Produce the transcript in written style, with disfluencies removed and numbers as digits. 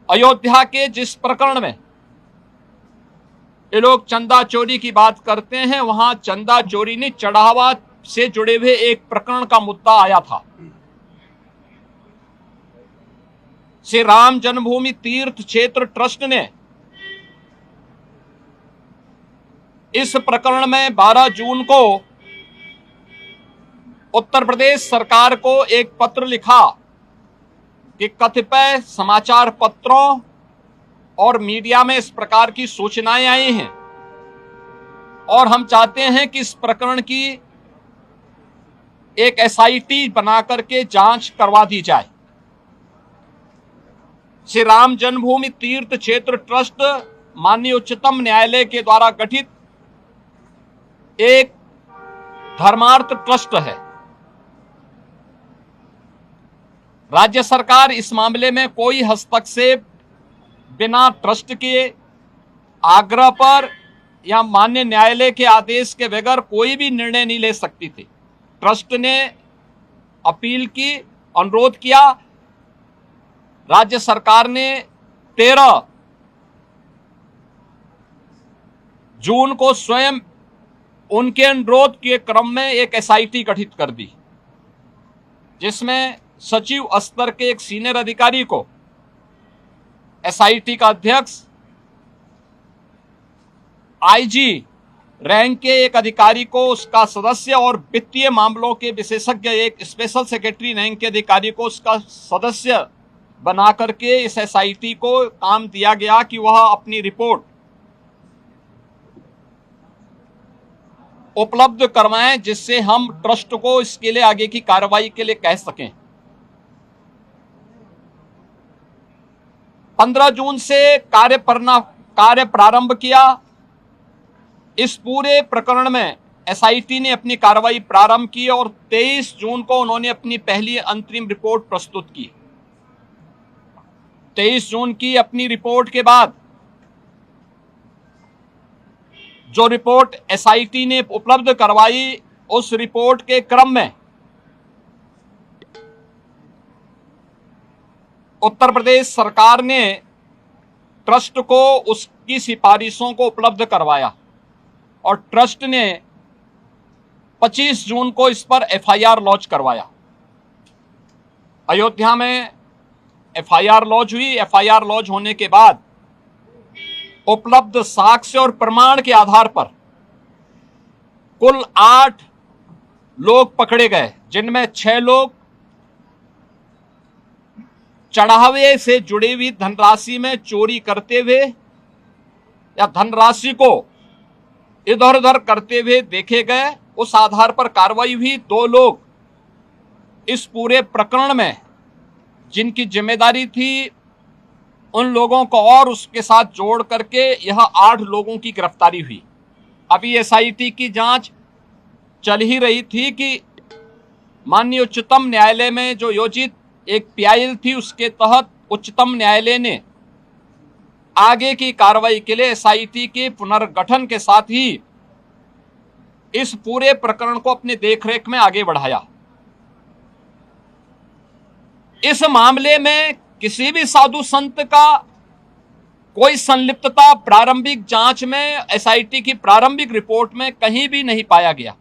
अयोध्या के जिस प्रकरण में ये लोग चंदा चोरी की बात करते हैं, वहां चंदा चोरी नहीं, चढ़ावा से जुड़े हुए एक प्रकरण का मुद्दा आया था। श्री राम जन्मभूमि तीर्थ क्षेत्र ट्रस्ट ने इस प्रकरण में 12 जून को उत्तर प्रदेश सरकार को एक पत्र लिखा कि कतिपय समाचार पत्रों और मीडिया में इस प्रकार की सूचनाएं आई हैं और हम चाहते हैं कि इस प्रकरण की एक एसआईटी बनाकर के जांच करवा दी जाए। श्री राम जन्मभूमि तीर्थ क्षेत्र ट्रस्ट माननीय उच्चतम न्यायालय के द्वारा गठित एक धर्मार्थ ट्रस्ट है। राज्य सरकार इस मामले में कोई हस्तक्षेप बिना ट्रस्ट के आग्रह पर या माननीय न्यायालय के आदेश के बगैर कोई भी निर्णय नहीं ले सकती थी। ट्रस्ट ने अपील की, अनुरोध किया, राज्य सरकार ने 13 जून को स्वयं उनके अनुरोध के क्रम में एक एसआईटी गठित कर दी, जिसमें सचिव स्तर के एक सीनियर अधिकारी को एसआईटी का अध्यक्ष, आईजी रैंक के एक अधिकारी को उसका सदस्य और वित्तीय मामलों के विशेषज्ञ एक स्पेशल सेक्रेटरी रैंक के अधिकारी को उसका सदस्य बना करके इस एसआईटी को काम दिया गया कि वह अपनी रिपोर्ट उपलब्ध करवाएं, जिससे हम ट्रस्ट को इसके लिए आगे की कार्रवाई के लिए कह सकें। 15 जून से कार्य प्रारंभ किया। इस पूरे प्रकरण में एसआईटी ने अपनी कार्रवाई प्रारंभ की और 23 जून को उन्होंने अपनी पहली अंतरिम रिपोर्ट प्रस्तुत की। 23 जून की अपनी रिपोर्ट के बाद जो रिपोर्ट एसआईटी ने उपलब्ध करवाई, उस रिपोर्ट के क्रम में उत्तर प्रदेश सरकार ने ट्रस्ट को उसकी सिफारिशों को उपलब्ध करवाया और ट्रस्ट ने 25 जून को इस पर एफआईआर लॉन्च करवाया। अयोध्या में एफआईआर लॉन्च हुई। एफआईआर लॉन्च होने के बाद उपलब्ध साक्ष्य और प्रमाण के आधार पर कुल 8 लोग पकड़े गए, जिनमें 6 लोग चढ़ावे से जुड़ी हुई धनराशि में चोरी करते हुए या धनराशि को इधर उधर करते हुए देखे गए। उस आधार पर कार्रवाई हुई। 2 लोग इस पूरे प्रकरण में जिनकी जिम्मेदारी थी, उन लोगों को और उसके साथ जोड़ करके यह 8 लोगों की गिरफ्तारी हुई। अभी एसआईटी की जांच चल ही रही थी कि माननीय उच्चतम न्यायालय में जो योजित एक पीआईएल थी, उसके तहत उच्चतम न्यायालय ने आगे की कार्रवाई के लिए एसआईटी के पुनर्गठन के साथ ही इस पूरे प्रकरण को अपने देखरेख में आगे बढ़ाया। इस मामले में किसी भी साधु संत का कोई संलिप्तता प्रारंभिक जांच में एसआईटी की प्रारंभिक रिपोर्ट में कहीं भी नहीं पाया गया।